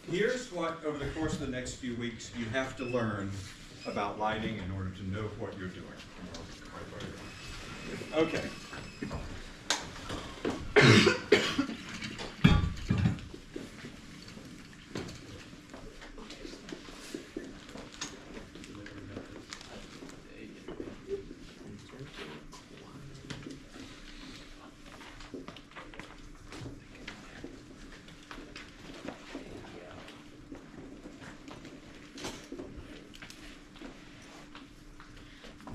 Here's what, over the course of the next few weeks, you have to learn about lighting in order to know what you're doing. Okay.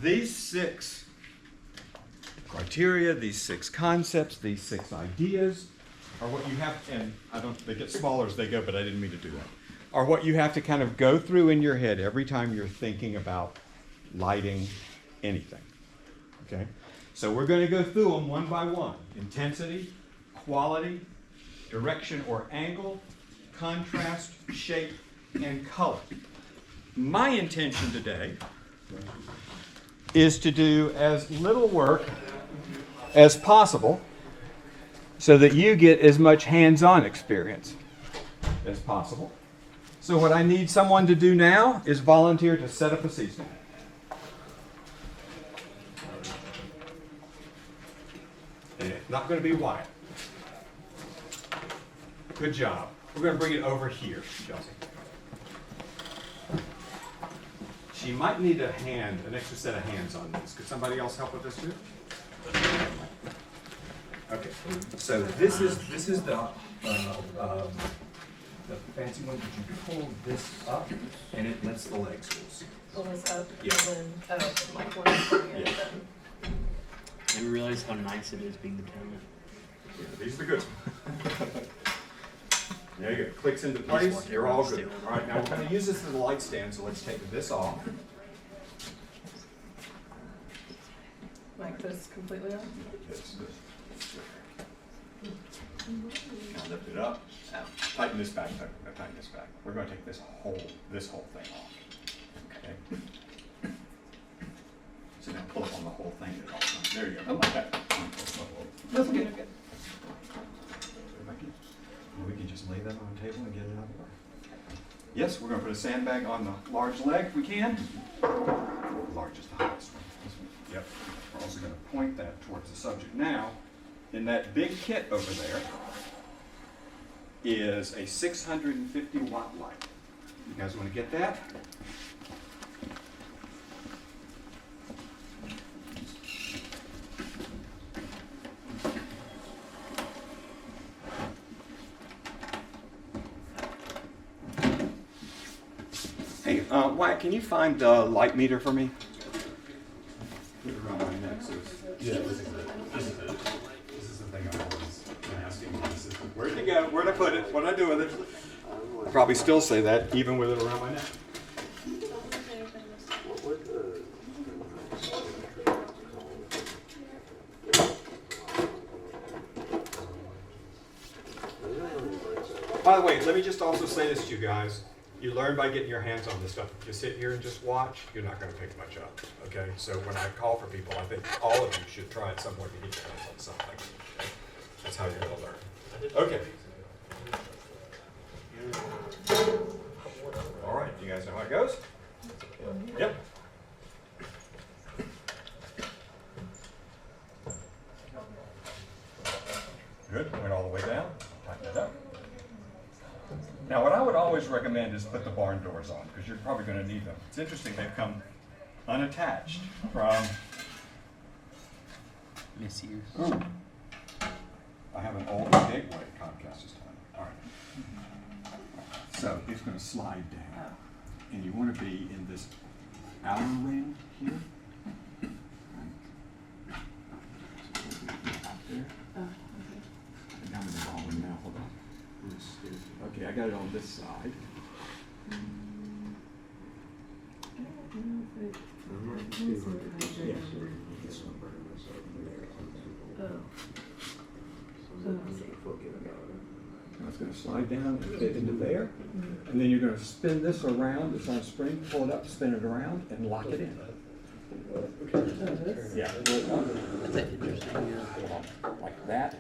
These 6 criteria, these 6 concepts, these 6 ideas are what you have, and they get smaller as they go, but I didn't mean to do that, are what you have to kind of go through in your head every time you're thinking about lighting anything. Okay? So we're going to go through them one by one. Intensity, quality, direction or angle, contrast, shape, and color. My intention today is to do as little work as possible so that you get as much hands-on experience as possible. So what I need someone to do now is volunteer to set up a C-stand. And it's not going to be Wyatt. Good job. We're going to bring it over here, Chelsea. She might need an extra set of hands on this. Could somebody else help with this too? Okay. So this is the fancy one that you pull this up and it lets the legs loose. Pull this up Yeah. and then like one thing and Yeah. then. I didn't realize how nice it is being the talent. Yeah, these are the good ones. There you go. Clicks into place. You're all good. All right, now we're going to use this as a light stand, so let's take this off. Like this completely off? This. Now lift it up. Tighten this back. Tighten this back. We're going to take this whole thing off. Okay. So now pull up on the whole thing at all times. There you go. Like that. That's good. Good. We can just lay that on the table and get it out of the way. Yes, we're going to put a sandbag on the large leg if we can. Largest, the highest one. This one. Yep. We're also going to point that towards the subject. Now, in that big kit over there is a 650 watt light. You guys want to get that? Hey, Wyatt, can you find the light meter for me? Put it around my neck. So Yeah, this is it. This is it. This is the thing I was asking. where'd it go? Where'd I put it? What'd I do with it? I'd probably still say that, even with it around my neck. By the way, let me just also say this to you guys. You learn by getting your hands on this stuff. If you sit here and just watch, you're not going to pick much up. Okay? So when I call for people, I think all of you should try it somewhere to get your hands on something. Okay? That's how you're going to learn. Okay. All right. You guys know how it goes? Yep. Good. Went all the way down. Tighten it up. Now, what I would always recommend is put the barn doors on, because you're probably going to need them. It's interesting, they've come unattached from... Misuse. Ooh. I have an old gateway Comcast this time. All right. So it's going to slide down, and you want to be in this outer ring here. Out there. And I'm in the wrong one now. Hold on. Okay, I got it on this side. Now it's going to slide down and fit into there. And then you're going to spin this around. It's on a spring. Pull it up, spin it around, and lock it in. Yeah. That's interesting. Like that.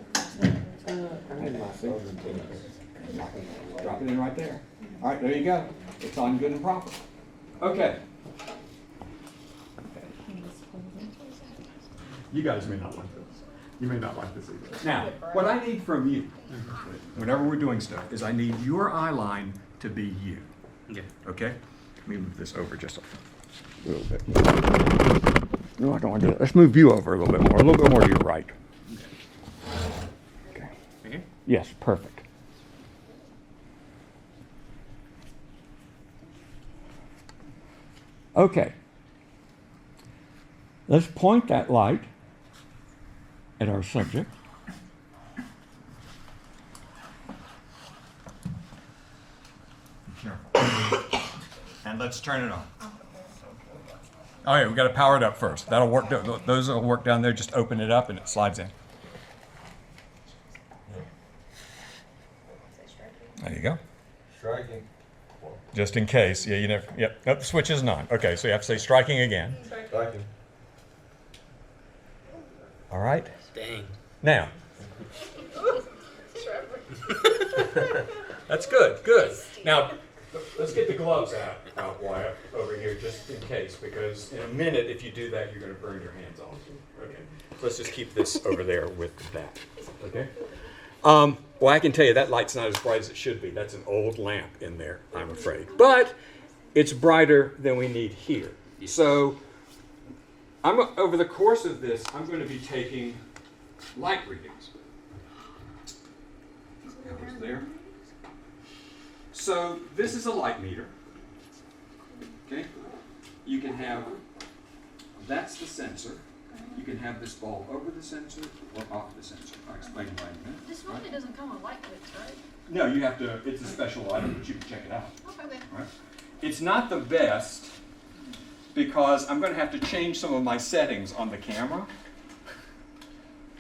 Drop it in right there. All right, there you go. It's on good and proper. Okay. You guys may not like this. You may not like this either. Now, what I need from you, whenever we're doing stuff, is I need your eye line to be you. Okay. Okay? Let me move this over just a little bit. No, I don't want to do that. Let's move you over a little bit more to your right. Okay. Right here? Yes, perfect. Okay. Let's point that light at our subject. Be careful. And let's turn it on. Oh yeah, we got to power it up first. That'll work. Those will work down there. Just open it up and it slides in. There you go. Striking. Just in case. Yeah, you never. Yep. Nope, the switch isn't on. Okay, so you have to say striking again. Striking. All right. Dang. Now. That's good. Good. Now, let's get the gloves out, Wyatt, over here, just in case, because in a minute, if you do that, you're going to burn your hands off. Okay. Let's just keep this over there with that. Okay. Well, I can tell you that light's not as bright as it should be. That's an old lamp in there, I'm afraid. But it's brighter than we need here. So over the course of this, I'm going to be taking light readings. That was there. So this is a light meter. Okay? You can have, that's the sensor. You can have this ball over the sensor or off the sensor. I'll explain why in a minute. This normally doesn't come with light clicks, right? No, you have to, it's a special item, but you can check it out. Okay. Right? It's not the best because I'm going to have to change some of my settings on the camera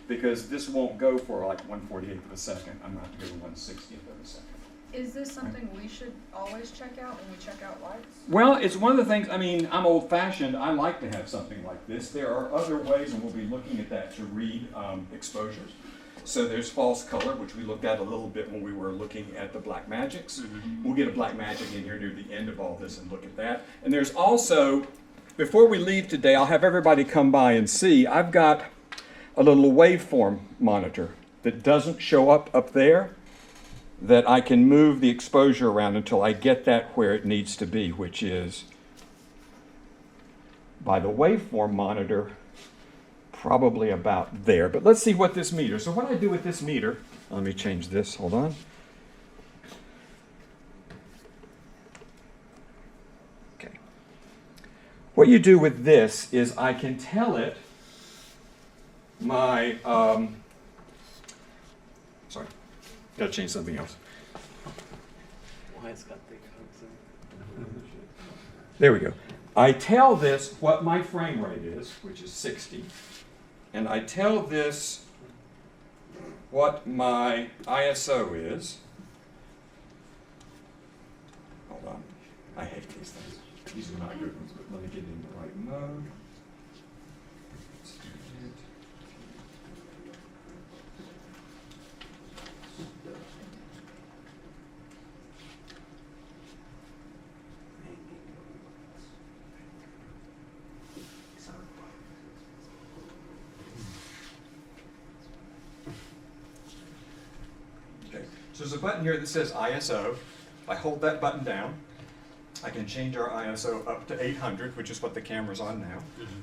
because this won't go for like 1/48th of a second. I'm going to have to go to 1/60th of a second. Is this something we should always check out when we check out lights? Well, it's one of the things, I mean, I'm old-fashioned. I like to have something like this. There are other ways, and we'll be looking at that to read exposures. So there's false color, which we looked at a little bit when we were looking at the black magics. Mm-hmm. We'll get a black magic in here near the end of all this and look at that. And there's also, before we leave today, I'll have everybody come by and see, I've got a little waveform monitor that doesn't show up there, that I can move the exposure around until I get that where it needs to be, which is by the waveform monitor, probably about there. But let's see what this meter. So what I do with this meter, let me change this, hold on. Okay. What you do with this is I can tell it my, sorry. Got to change something else. Why it's got big hooks in. There we go. I tell this what my frame rate is, which is 60, and I tell this what my ISO is. Hold on. I hate these things. These are not good ones, but let me get in the right mode. Let's do it. So there's a button here that says ISO. If I hold that button down, I can change our ISO up to 800, which is what the camera's on now. Mm-hmm.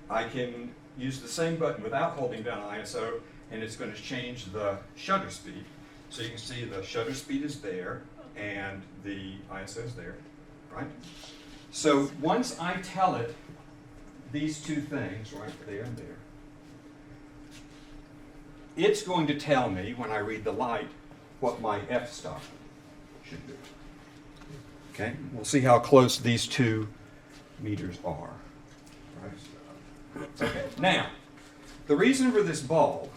I can use the same button without holding down ISO, and it's going to change the shutter speed. So you can see the shutter speed is there, and the ISO is there, right? So once I tell it these two things, right there and there, it's going to tell me, when I read the light, what my f-stop should be. Okay, we'll see how close these two meters are. Right? Okay, now, the reason for this bulb,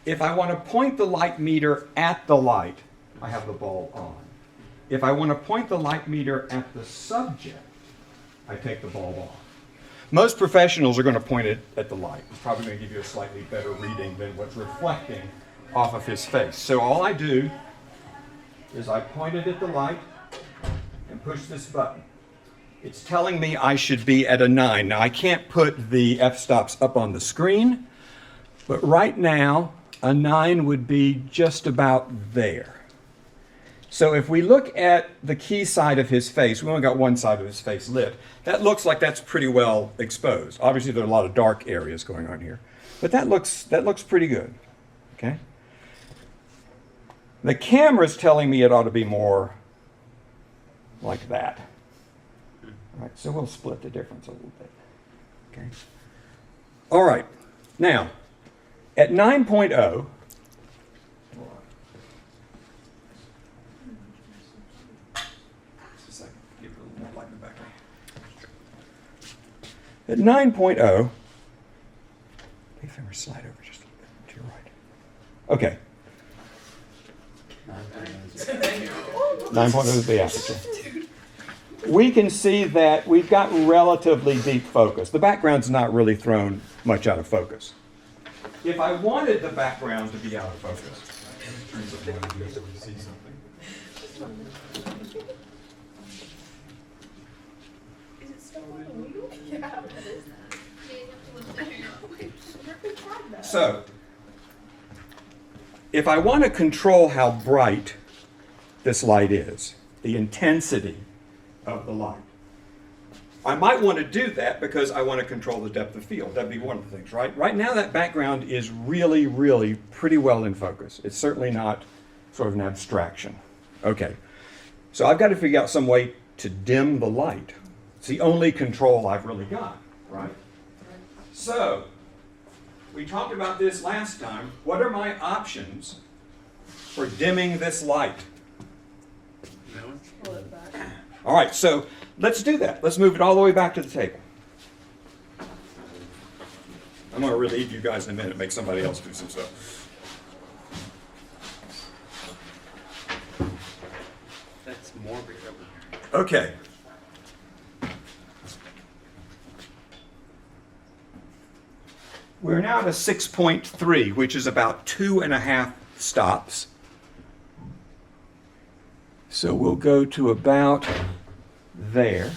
if I want to point the light meter at the light, I have the bulb on. If I want to point the light meter at the subject, I take the bulb off. Most professionals are going to point it at the light. It's probably going to give you a slightly better reading than what's reflecting off of his face. So all I do is I pointed at the light and pushed this button. It's telling me I should be at a 9. Now I can't put the f-stops up on the screen, but right now a 9 would be just about there. So if we look at the key side of his face, we only got one side of his face lit. That looks like that's pretty well exposed. Obviously there are a lot of dark areas going on here, but that looks pretty good. Okay. The camera's telling me it ought to be more like that. All right, so we'll split the difference a little bit. Okay. All right. Now, at 9.0, at 9.0, if I slide over just a little bit to your right. Okay. 9.0 is the aperture. We can see that we've got relatively deep focus. The background's not really thrown much out of focus. If I wanted the background to be out of focus, Is it still on the wheel? Yeah. so if I want to control how bright this light is, the intensity of the light, I might want to do that because I want to control the depth of field. That'd be one of the things, right? Right now that background is really, really pretty well in focus. It's certainly not sort of an abstraction. Okay, so I've got to figure out some way to dim the light. It's the only control I've really got, right? So, we talked about this last time. What are my options for dimming this light? Pull it back. All right, so let's do that. Let's move it all the way back to the table. I'm going to relieve you guys in a minute, make somebody else do some stuff. That's morbid. Okay. We're now at a 6.3, which is about 2.5 stops. So we'll go to about there.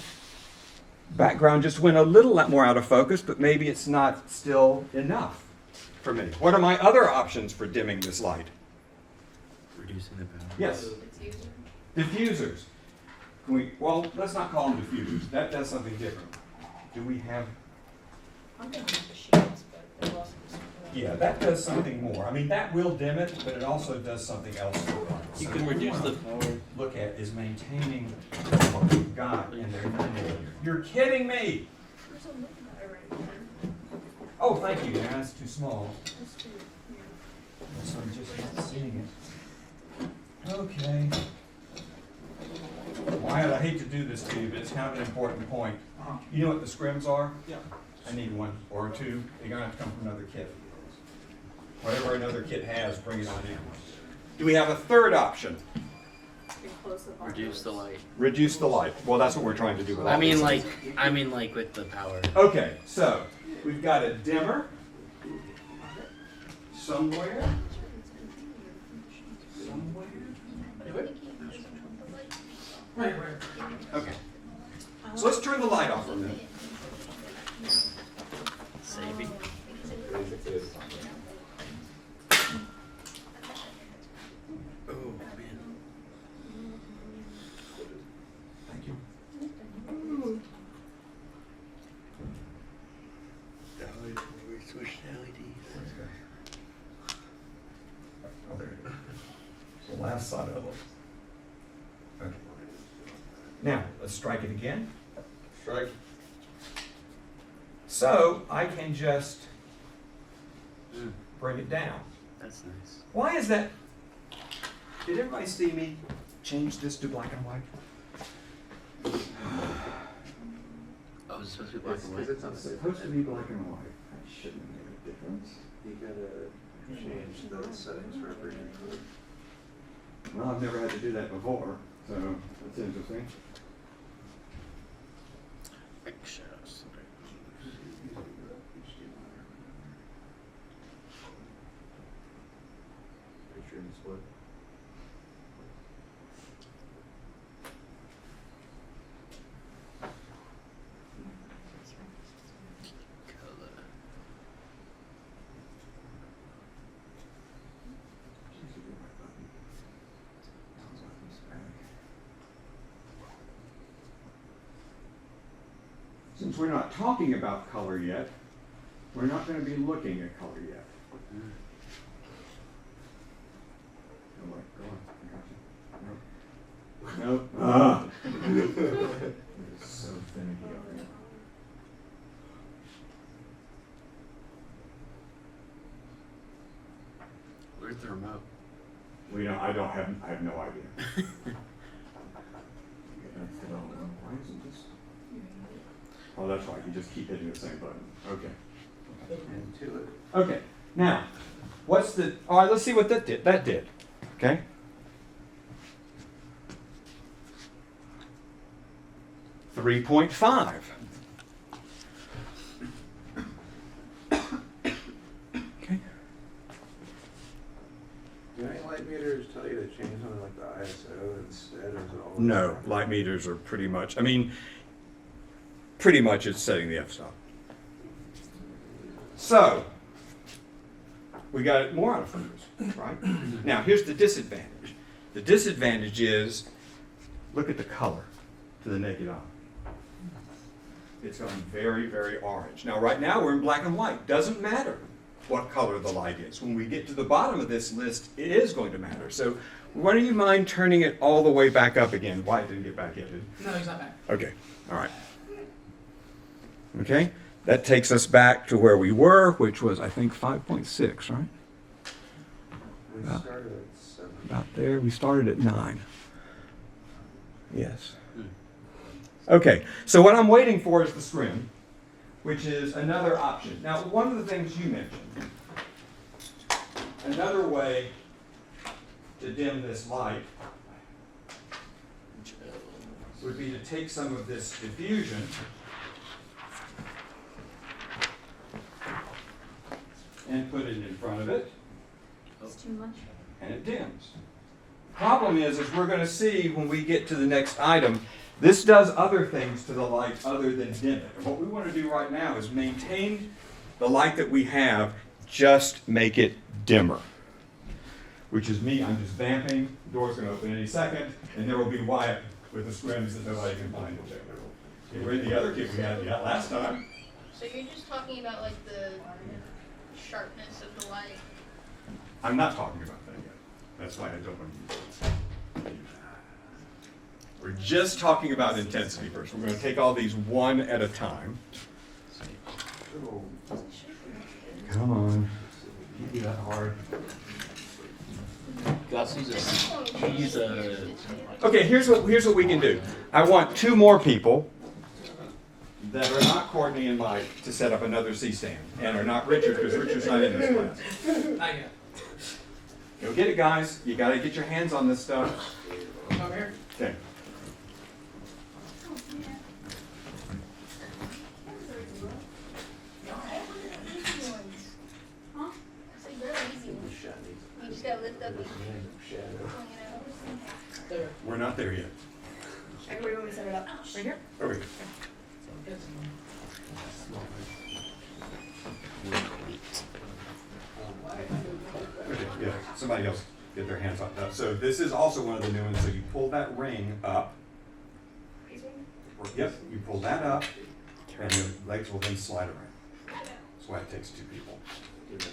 Background just went a little more out of focus, but maybe it's not still enough for me. What are my other options for dimming this light? Reducing the power. Yes. Diffusers. Can we, well, let's not call them diffusers. That does something different. Do we have? I'm gonna have the sheets, but they're lost. Yeah, that does something more. I mean, that will dim it, but it also does something else to the light. You So can what we reduce wanna the power. Look at is maintaining what we've got in there. You're kidding me! There's a little guy right here. Oh, thank you. Yeah, that's too small. Let's do it here. So I'm just not seeing it. Okay. Wyatt, I hate to do this to you, but it's kind of an important point. You know what the scrims are? Yeah. I need one or two. They're gonna have to come from another kit. Whatever another kit has, bring it on in. Do we have a third option? Reduce the light. Reduce the light. Well, that's what we're trying to do with all I mean, this. like with the power. Okay, so we've got a dimmer somewhere. Okay. So let's turn the light off for a minute. Saving. Oh man. Thank you. We switched to LEDs. Oh, there it is. The last side of it. Okay. Now, let's strike it again. Strike. So I can just bring it down. That's nice. Why is that? Did everybody see me change this to black and white? Oh, it's supposed to be black and white. It's supposed to be black and white. That shouldn't make a difference. You gotta change those settings for every input. Well, I've never had to do that before, so that's interesting. Shadows. Extreme split. since we're not talking about color yet, we're not going to be looking at color yet. Go on. I got you. Nope. Ah. It's so finicky over here. Where's the remote? I have no idea. Why isn't this? Oh, that's right. You just keep hitting the same button. Okay. And to it. Okay. Now, what's the? All right. Let's see what that did. That did. Okay. $3.5. Okay. Do any light meters tell you to change something like the ISO instead, or is it all? No, light meters are pretty much. I mean, pretty much it's setting the f-stop. So, we got more autofocus, right? Now, here's the disadvantage. The disadvantage is, look at the color to the naked eye. It's gone very, very orange. Now, right now, we're in black and white. Doesn't matter what color the light is. When we get to the bottom of this list, it is going to matter. So, why do you mind turning it all the way back up again? Why it didn't get back yet? No, he's not back. Okay, all right. Okay, that takes us back to where we were, which was, I think, 5.6, right? We started at 7. About there. We started at 9. Yes. Okay, so what I'm waiting for is the scrim, which is another option. Now, one of the things you mentioned, another way to dim this light would be to take some of this diffusion and put it in front of it, It's too much. and it dims. Problem is we're going to see when we get to the next item, this does other things to the light other than dim it. And what we want to do right now is maintain the light that we have, just make it dimmer. Which is me, I'm just vamping, the door's going to open any second, and there will be Wyatt with the scrims that nobody can find it there. Okay, where's the other kid we had last time? So you're just talking about like the sharpness of the light. I'm not talking about that yet. That's why I don't want to use it. We're just talking about intensity first. We're going to take all these one at a time. Come on. Can't be that hard. Gus, he's a. Okay, here's what we can do. I want 2 more people that are not Courtney and Mike to set up another C-stand, and are not Richard, because Richard's not in this class. Not yet. Go get it, guys. You got to get your hands on this stuff. Over here. Okay. It's like really easy. You just gotta lift up and swing it out. There. We're not there yet. Everybody want me to set it up? Right here? Over here. Okay, yeah, somebody else get their hands on that. So this is also one of the new ones. So you pull that ring up. Yep, you pull that up, and the legs will then slide around. That's why it takes 2 people. That's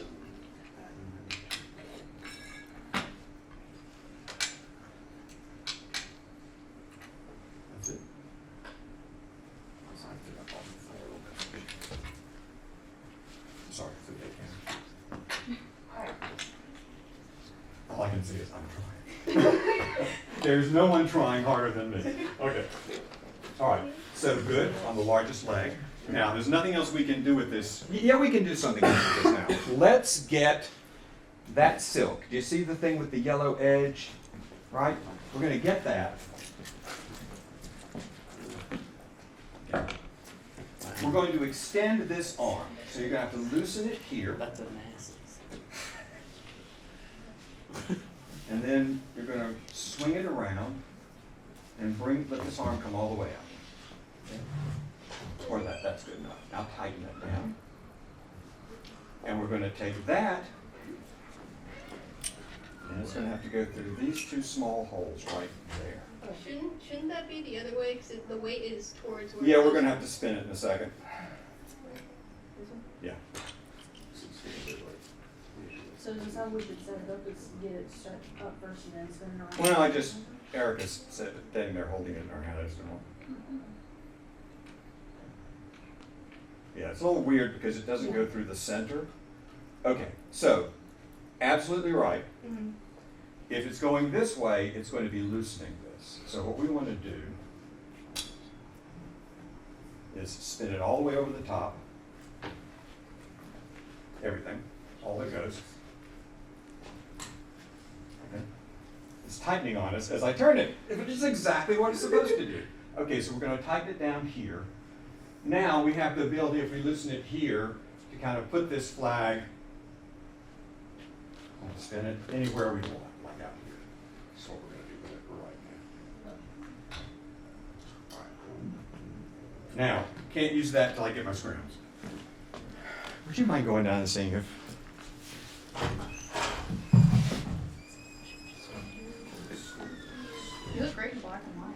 it. Sorry, it's okay. All I can see is I'm trying. There's no one trying harder than me. Okay. All right. So good on the largest leg. Now, there's nothing else we can do with this. Yeah, we can do something with this now. Let's get that silk. Do you see the thing with the yellow edge? Right? We're going to get that. We're going to extend this arm. So you're going to have to loosen it here. That's a nasty. And then you're going to swing it around and let this arm come all the way out. Okay? Or that's good enough. Now tighten that down. And we're going to take that, and it's going to have to go through these 2 small holes right there. Shouldn't that be the other way? Because the weight is towards where. Yeah, we're gonna have to spin it in a second. Yeah. So is this how we should set it up, is get it set up first and then spin it around? Well, Erica's standing there holding it in her hand. I just don't know. Yeah, it's a little weird because it doesn't go through the center. Okay, so, absolutely right. Mhm. If it's going this way, it's going to be loosening this. So what we want to do is spin it all the way over the top. Everything, all that goes. Okay. It's tightening on us as I turn it, which is exactly what it's supposed to do. Okay, so we're going to tighten it down here. Now we have the ability, if we loosen it here, to kind of put this flag and spin it anywhere we want, like out here. That's what we're going to do with it right now. Now, can't use that till I get my screws. Would you mind going down and seeing if? You look great in black and white.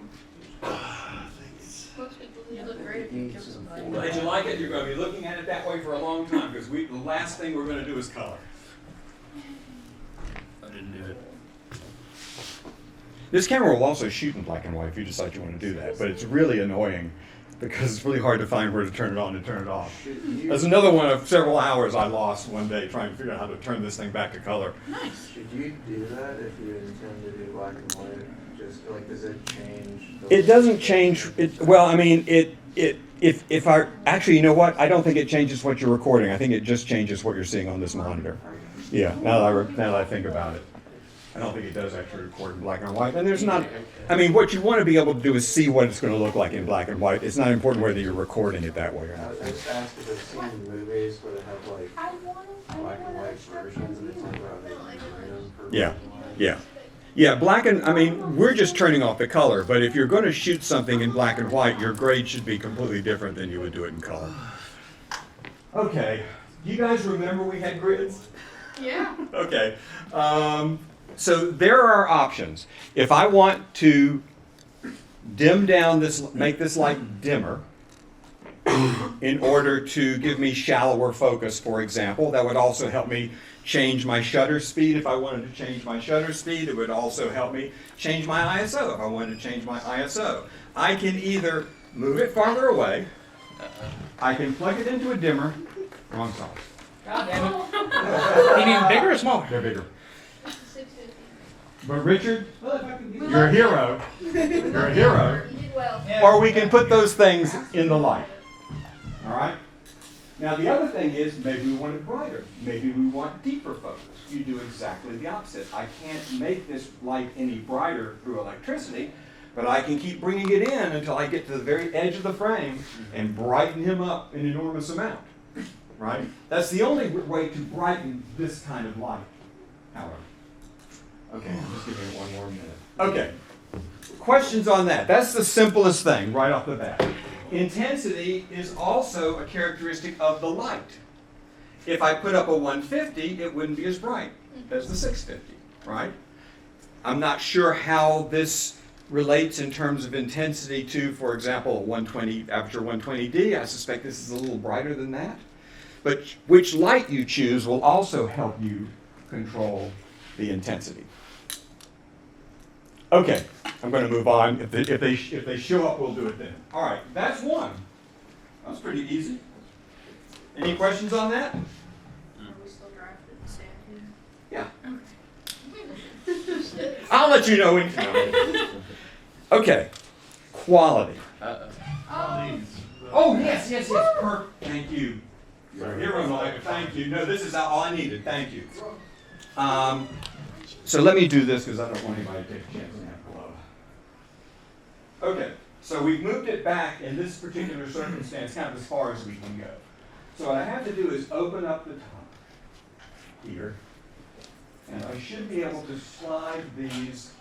Most people You do. look great if you give somebody. Well, did you like it? You're going to be looking at it that way for a long time because the last thing we're going to do is color. I didn't do it. This camera will also shoot in black and white if you decide you want to do that, but it's really annoying because it's really hard to find where to turn it on and turn it off. That's another one of several hours I lost one day trying to figure out how to turn this thing back to color. Nice. Should you do that if you intend to do black and white? Just like, does it change? It doesn't change. Well, I mean, if I actually, you know what? I don't think it changes what you're recording. I think it just changes what you're seeing on this monitor. Yeah. Now that I think about it, I don't think it does actually record in black and white. And there's not. I mean, what you want to be able to do is see what it's going to look like in black and white. It's not important whether you're recording it that way or not. I just asked if I've seen movies where they have like black and white versions and they talk about making them for Yeah. black and white. Yeah. Yeah, I mean, we're just turning off the color, but if you're going to shoot something in black and white, your grade should be completely different than you would do it in color. Okay, do you guys remember we had grids? Yeah. Okay, so there are options. If I want to dim down this, make this light dimmer, in order to give me shallower focus, for example, that would also help me change my shutter speed. If I wanted to change my shutter speed, it would also help me change my ISO if I wanted to change my ISO. I can either move it farther away, I can plug it into a dimmer, wrong size. God damn it. You mean bigger or smaller? They're bigger. 650. But Richard, you're a hero. You're a hero. You did well. Or we can put those things in the light. All right? Now the other thing is maybe we want it brighter. Maybe we want deeper focus. You do exactly the opposite. I can't make this light any brighter through electricity, but I can keep bringing it in until I get to the very edge of the frame and brighten him up an enormous amount. Right? That's the only way to brighten this kind of light, however. Okay, just give me one more minute. Okay. Questions on that? That's the simplest thing right off the bat. Intensity is also a characteristic of the light. If I put up a 150, it wouldn't be as bright as the 650, right? I'm not sure how this relates in terms of intensity to, for example, 120, aperture 120D. I suspect this is a little brighter than that. But which light you choose will also help you control the intensity. Okay, I'm going to move on. If they show up, we'll do it then. All right, that's one. That was pretty easy. Any questions on that? Are we still drafting the sand here? Yeah. I'll let you know when. Okay, quality. Oh yes. Perfect. Thank you. You're a hero, Mike. Thank you. No, this is all I needed. Thank you. So let me do this because I don't want anybody to take a chance and have glow. Okay, so we've moved it back in this particular circumstance kind of as far as we can go. So what I have to do is open up the top here, and I should be able to slide these.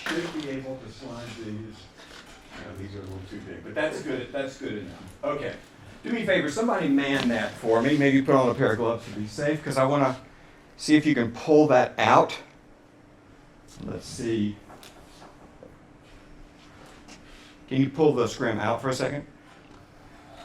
No, these are a little too big, but that's good. That's good enough. Okay, do me a favor. Somebody man that for me. Maybe put on a pair of gloves to be safe, because I want to see if you can pull that out. Let's see. Can you pull the scrim out for a second?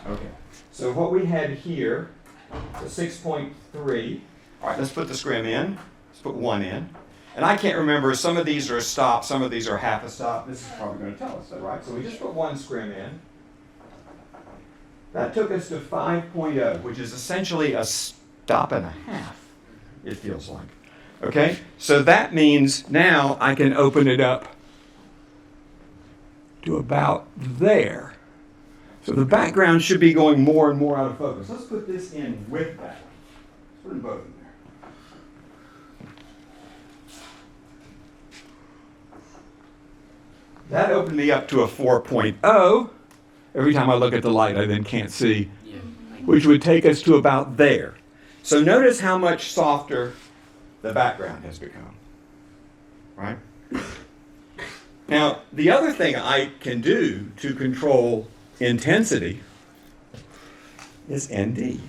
Okay. So what we had here, the 6.3. All right, let's put the scrim in. Let's put 1 in. And I can't remember, some of these are a stop, some of these are half a stop. This is probably going to tell us that, right? So we just put 1 scrim in. That took us to 5.0, which is essentially a stop and a half, it feels like. Okay? So that means now I can open it up to about there. So the background should be going more and more out of focus. Let's put this in with that. Let's put them both in there. That opened me up to a 4.0. Every time I look at the light, I then can't see, which would take us to about there. So notice how much softer the background has become, right? Now, the other thing I can do to control intensity is ND.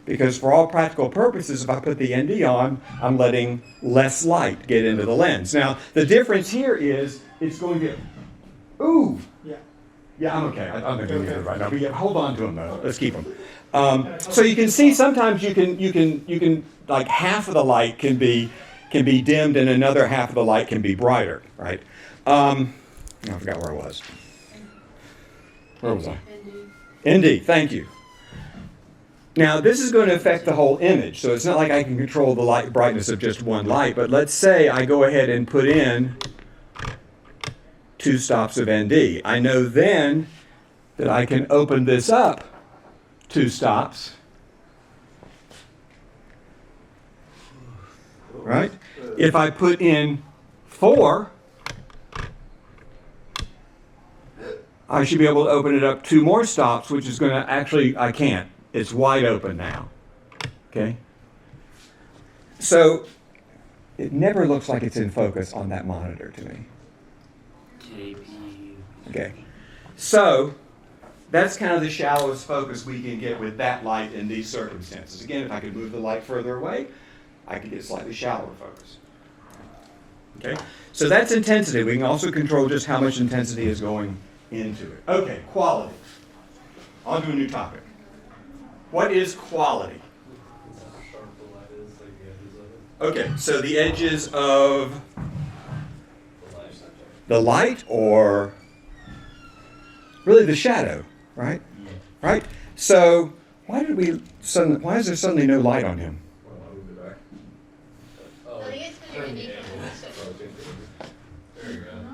Because for all practical purposes, if I put the ND on, I'm letting less light get into the lens. Now, the difference here is it's going to, ooh. Yeah, I'm okay. I'm not going to do it right now. But yeah, hold on to them though. Let's keep them. So you can see sometimes you can like half of the light can be dimmed and another half of the light can be brighter, right? I forgot where I was. Where was I? ND. Thank you. Now this is going to affect the whole image, so it's not like I can control the light brightness of just one light. But let's say I go ahead and put in 2 stops of ND. I know then that I can open this up 2 stops, right? If I put in 4, I should be able to open it up 2 more stops, which is going to actually, I can't. It's wide open now, okay? So it never looks like it's in focus on that monitor to me. Okay, so that's kind of the shallowest focus we can get with that light in these circumstances. Again, if I could move the light further away, I could get slightly shallower focus. Okay, so that's intensity. We can also control just how much intensity is going into it. Okay, quality. On to a new topic. What is quality? Okay, so the edges of the light, or really the shadow, right? Right? So why is there suddenly no light on him?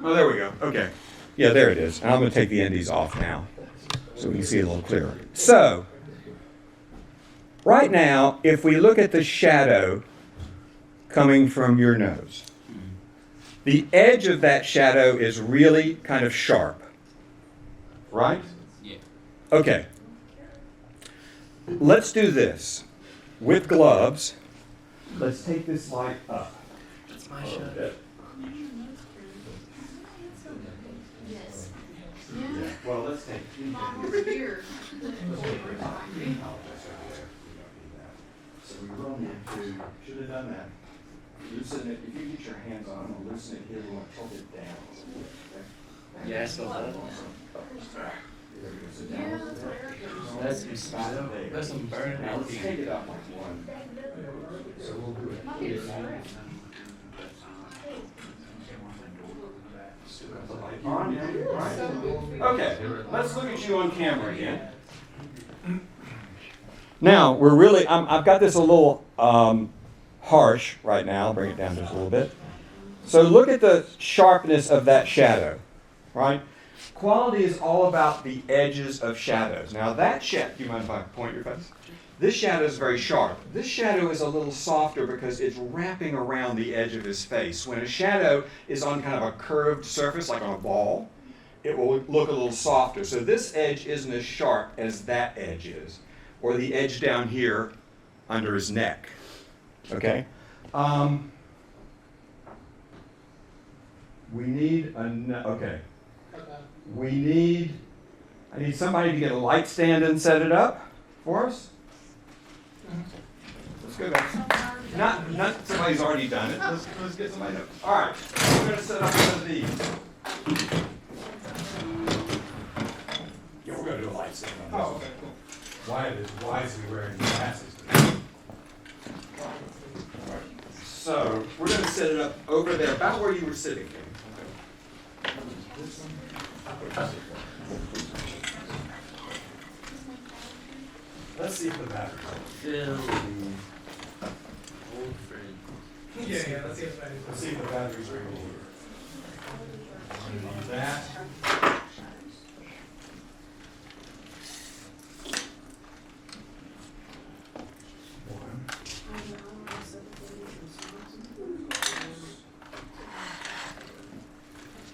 Oh, there we go. Okay. Yeah, there it is. And I'm going to take the NDs off now so we can see it a little clearer. So right now, if we look at the shadow coming from your nose, the edge of that shadow is really kind of sharp, right? Yeah. Okay. Let's do this. With gloves, let's take this light up. That's my shot. Yes. Well, let's take. So we run into, should have done that. Loosen it, if you get your hands on it, I'm gonna loosen it here, we want to tilt it down. Okay? Yeah, I saw that. Sit down a little bit. That's some snow. That's some burning. Now let's take it up like one. So we'll do it here. Still got the light on, yeah, right. Okay, let's look at you on camera again. Now, we're really, I've got this a little harsh right now. I'll bring it down just a little bit. So look at the sharpness of that shadow, right? Quality is all about the edges of shadows. Now that shadow, do you mind if I point your face? This shadow is very sharp. This shadow is a little softer because it's wrapping around the edge of his face. When a shadow is on kind of a curved surface, like on a ball, it will look a little softer. So this edge isn't as sharp as that edge is, or the edge down here under his neck. Okay? We need I need somebody to get a light stand and set it up for us. Let's go, guys. Not somebody's already done it. Let's get somebody to. All right, we're going to set up one of these. Wyatt is wisely wearing glasses. So we're going to set it up over there, about where you were sitting. Let's see if the battery's Phil. Old friend. Yeah, let's see if that is. Let's see if the batteries are able to work. I'm going to use that.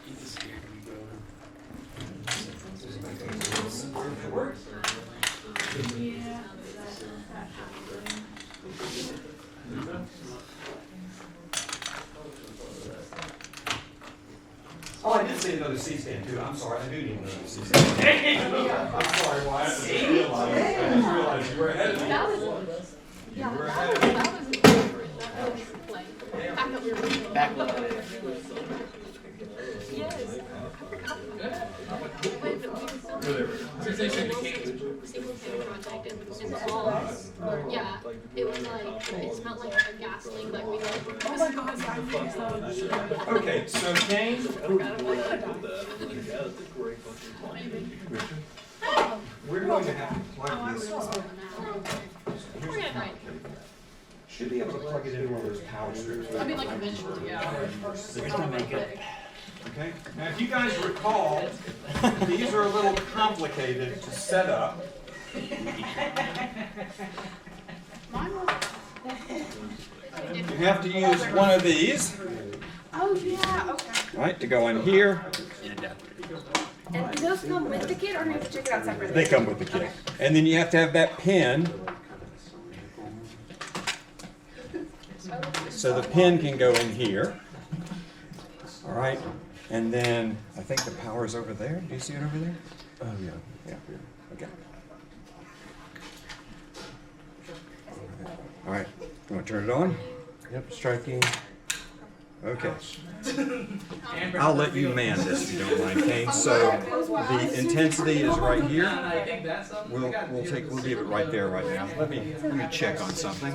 He just scared me, bro. It works. Oh, I did see another C-stand too. I'm sorry, I do need another C-stand. I'm sorry, Wyatt. I just realized you were ahead of me. That was, You yeah, were that ahead was, of me. that was different. That was like, I thought we were Back up. Yes. Wait, but we can still do single family project in the walls. Yeah, it was like, it smelled like a gasoline, like we like. Oh my God, Okay, so Kane, we're going to have to plug this. We're gonna try it. Should be able to plug it into one of those power strips. I mean, like eventually, yeah. We're gonna make it. Okay, now if you guys recall, these are a little complicated to set up. Mine was. You have to use one of these, Oh, yeah, okay. right, to go in here. And do those come with the kit, or do you have to check it out separately? They come with the kit. And then you have to have that pin. So the pin can go in here. All right, and then I think the power is over there. Do you see it over there? Oh, yeah, yeah, okay. All right, you want to turn it on? Yep, striking. Okay. I'll let you man this if you don't mind, Kane. So the intensity is right here. I think that's something. We'll leave it right there right now. Let me check on something.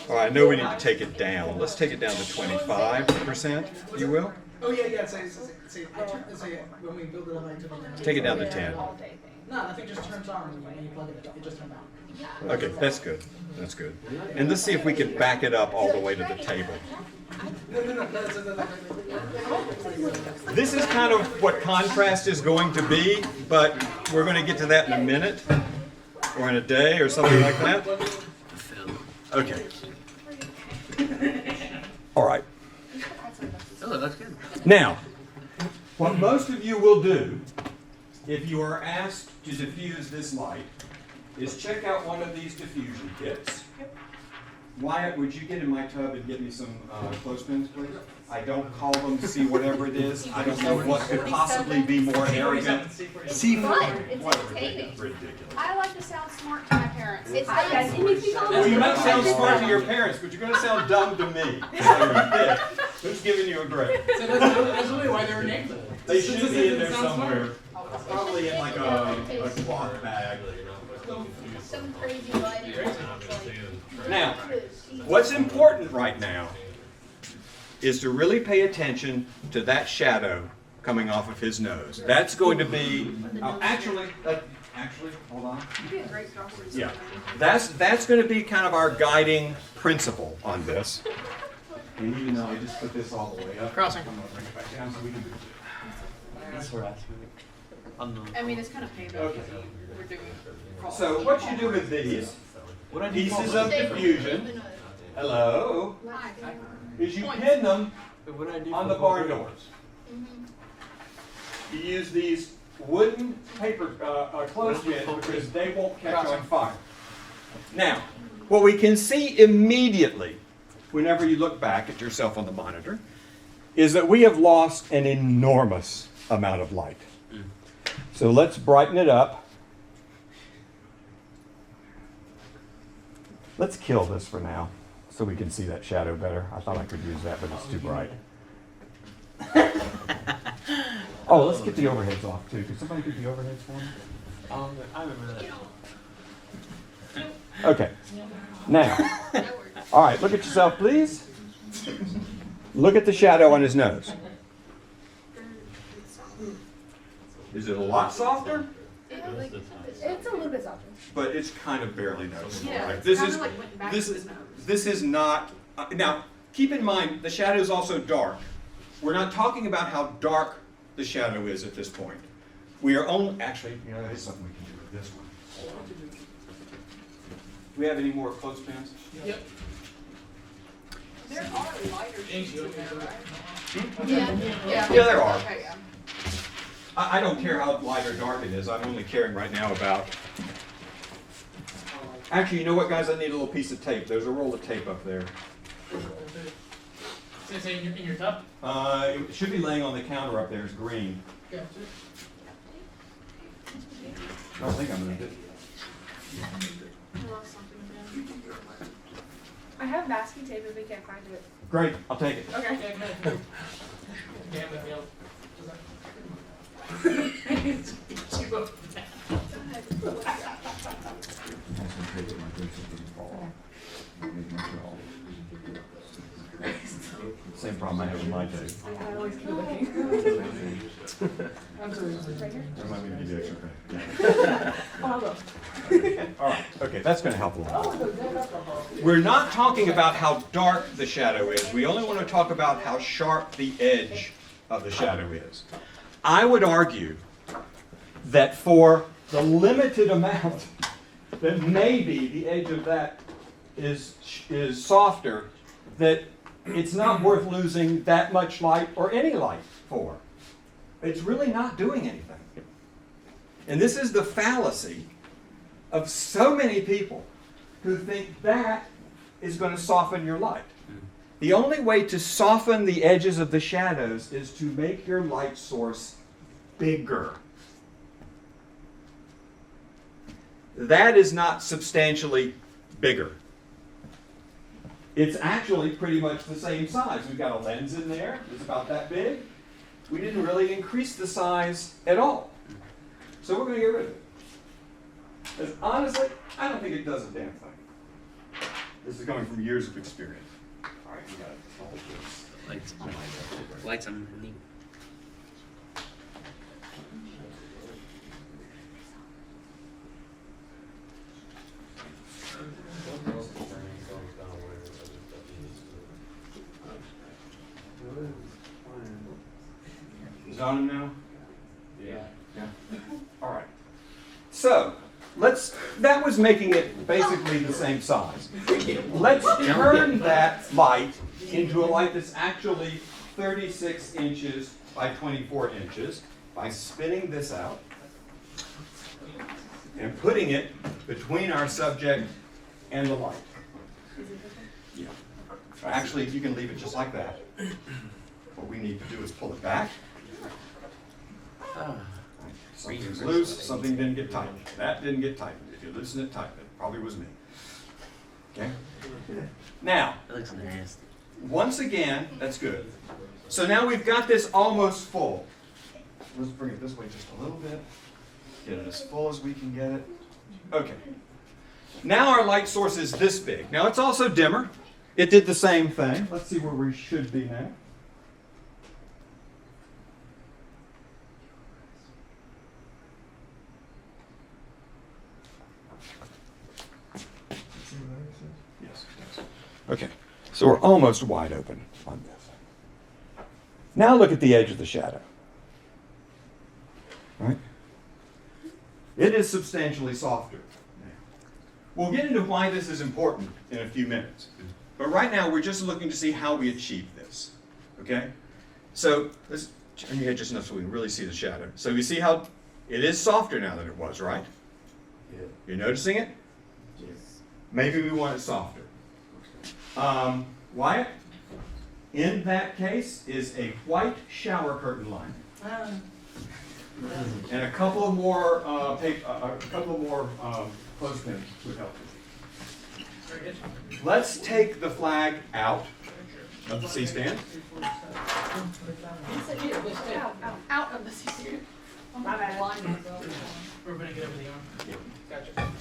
All right, I know we need to take it down. Let's take it down to 25%, you will? Oh, yeah, say, when we build it up, I took it down. Take it down to 10. No, I think it just turns on when you plug it in. It just turns on. Okay, that's good. That's good. And let's see if we can back it up all the way to the table. No. This is kind of what contrast is going to be, but we're going to get to that in a minute, or in a day, or something like that. Okay. All right. Oh, that's good. Now, what most of you will do, if you are asked to diffuse this light, is check out one of these diffusion kits. Wyatt, would you get in my tub and get me some clothespins, please? I don't call them to see whatever it is. I don't know what could possibly be more arrogant. But it's entertaining. Ridiculous. I like to sound smart to my parents. It's I not- it makes me feel Well, you might sound smart to your parents, but you're going to sound dumb to me. Who's giving you a grade? So that's really why they were named that. They should be in there somewhere. Probably in like a cloth bag. Some crazy lighting. Now, what's important right now is to really pay attention to that shadow coming off of his nose. That's going to be, actually, hold on. You'd be a great doctor. Yeah, that's going to be kind of our guiding principle on this. And even though I just put this all the way up, Crossing. I'm going to bring it back down so we can do it. That's where I feel. I'm not. I mean, it's kind of painful. Okay. We're doing. So what you do with these pieces of diffusion, hello, is you pin them on the barn doors. You use these wooden paper clothespins because they won't catch on fire. Now, what we can see immediately whenever you look back at yourself on the monitor is that we have lost an enormous amount of light. So let's brighten it up. Let's kill this for now so we can see that shadow better. I thought I could use that, but it's too bright. Oh, let's get the overheads off too. Could somebody get the overheads for me? I remember that. Okay. Now, That works. all right, look at yourself, please. Look at the shadow on his nose. Is it a lot softer? It's a little bit softer. But it's kind of barely noticeable, Yeah, right? it's This kinda is like went back this to his nose. this is not now. Keep in mind the shadow is also dark. We're not talking about how dark the shadow is at this point. We are only actually, you know, there's something we can do with this one. Do we have any more clothespins? Yep. There are lighter shades in there, right? Yeah. Yeah. Yeah, there are. Okay, yeah. I don't care how light or dark it is. I'm only caring right now about. Actually, you know what, guys? I need a little piece of tape. There's a roll of tape up there. Say in your cup? It should be laying on the counter up there. It's green. Yeah. I don't think I'm gonna do. I have masking tape if we can't find it. Great, I'll take it. Okay. Yeah, but yeah. Same problem I have with my tape. I always keep looking. I'm sorry. Remind me to give you extra credit. Oh, I will. All right, okay, that's gonna help a lot. We're not talking about how dark the shadow is. We only want to talk about how sharp the edge of the shadow is. I would argue that for the limited amount that maybe the edge of that is softer, that it's not worth losing that much light or any light for. It's really not doing anything. And this is the fallacy of so many people who think that is going to soften your light. The only way to soften the edges of the shadows is to make your light source bigger. That is not substantially bigger. It's actually pretty much the same size. We've got a lens in there. It's about that big. We didn't really increase the size at all. So we're going to get rid of it. Because honestly, I don't think it does a damn thing. This is coming from years of experience. All right, we got all this. Lights on. Lights on. Neat. Is it on him now? Yeah. Yeah. All right. So that was making it basically the same size. Let's turn that light into a light that's actually 36 inches by 24 inches by spinning this out and putting it between our subject and the light. Yeah. Actually, you can leave it just like that. What we need to do is pull it back. Something's loose, something didn't get tightened. That didn't get tightened. If you loosen it, tighten it. Probably was me. Okay? Now, It looks nasty. once again, that's good. So now we've got this almost full. Let's bring it this way just a little bit. Get it as full as we can get it. Okay. Now our light source is this big. Now it's also dimmer. It did the same thing. Let's see where we should be now. Yes, it does. Okay, so we're almost wide open on this. Now look at the edge of the shadow. Right? It is substantially softer. We'll get into why this is important in a few minutes. But right now we're just looking to see how we achieve this. Okay? So let's turn your head just enough so we can really see the shadow. So you see how it is softer now than it was, right? Yeah. You're noticing it? Yes. Maybe we want it softer. Wyatt, in that case, is a white shower curtain line. And a couple of more clothespins would help. Very good. Let's take the flag out of the C-stand. Out of the CC. My bad. We're putting it over the arm. Gotcha.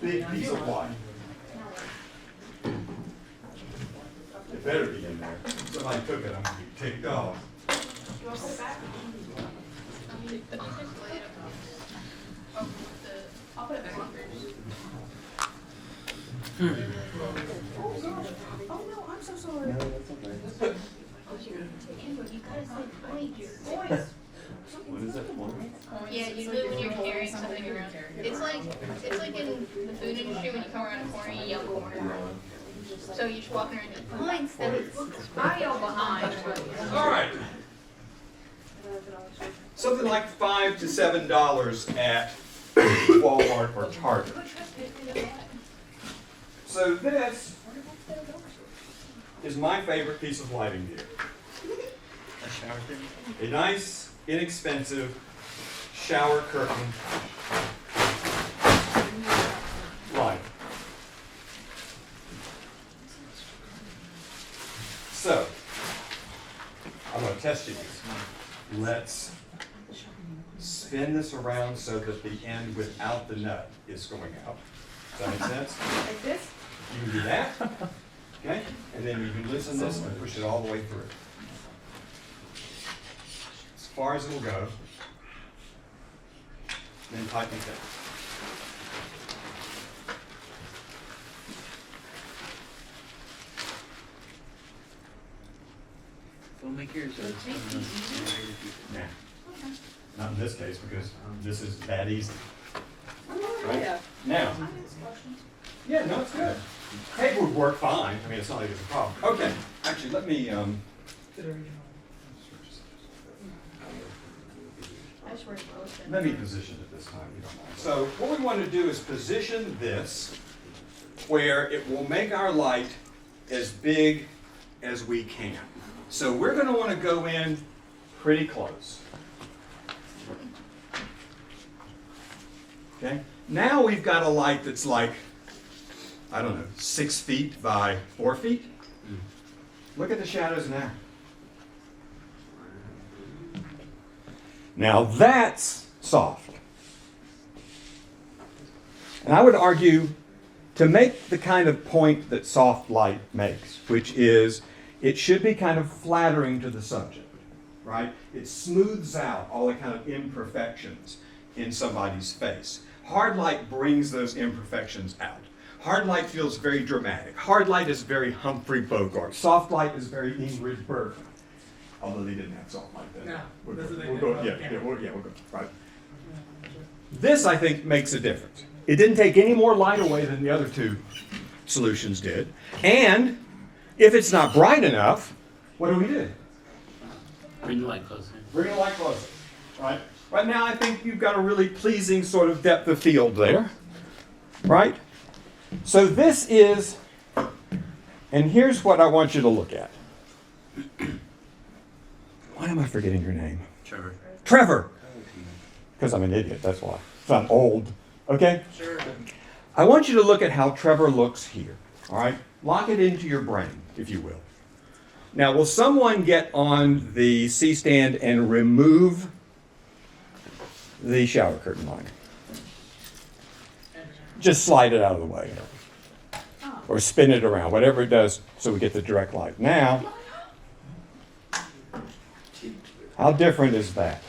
big piece of white. It better be in there. Somebody took it, I'm gonna be ticked off. You want to put it back? I'll put it back. Oh no, I'm so sorry. Boys. What is it? Yeah, usually when you're carrying something around, it's like in the food industry when you come around a corner, you yell corn. So you're just walking around and points that it's file behind. All right. Something like $5 to $7 at Walmart or Target. So this is my favorite piece of lighting gear. A shower curtain? A nice, inexpensive shower curtain light. So, I'm going to test you. Let's spin this around so that the end without the nut is going out. Does that make sense? Like this? You can do that, okay? And then you can loosen this and push it all the way through. As far as it'll go. Then tighten it down. Filmmakers are. Now, not in this case because this is that easy. Right? Yeah. Now, I have some questions. yeah, no, it's good. Tape would work fine. I mean, it's not like it's a problem. Okay, actually, let me, I just wear lotion. let me position it this time, if you don't mind. So what we want to do is position this where it will make our light as big as we can. So we're going to want to go in pretty close. Okay? Now we've got a light that's like, I don't know, 6 feet by 4 feet. Look at the shadows now. Now that's soft. And I would argue to make the kind of point that soft light makes, which is it should be kind of flattering to the subject, right? It smooths out all the kind of imperfections in somebody's face. Hard light brings those imperfections out. Hard light feels very dramatic. Hard light is very Humphrey Bogart. Soft light is very Ingrid Bergman. Although they didn't have soft light then. No, We'll that's go, what they we'll did. go, Yeah. we'll go, right. This, I think, makes a difference. It didn't take any more light away than the other two solutions did. And if it's not bright enough, what do? Bring the light closer. Bring the light closer, right? Right now, I think you've got a really pleasing sort of depth of field there, right? So this is, and here's what I want you to look at. Why am I forgetting your name? Trevor. Trevor. Because I'm an idiot, that's why. So I'm old, okay? Sure. I want you to look at how Trevor looks here, all right? Lock it into your brain, if you will. Now, will someone get on the C-stand and remove the shower curtain liner? Just slide it out of the way. Or spin it around, whatever it does, so we get the direct light. Now, how different is that?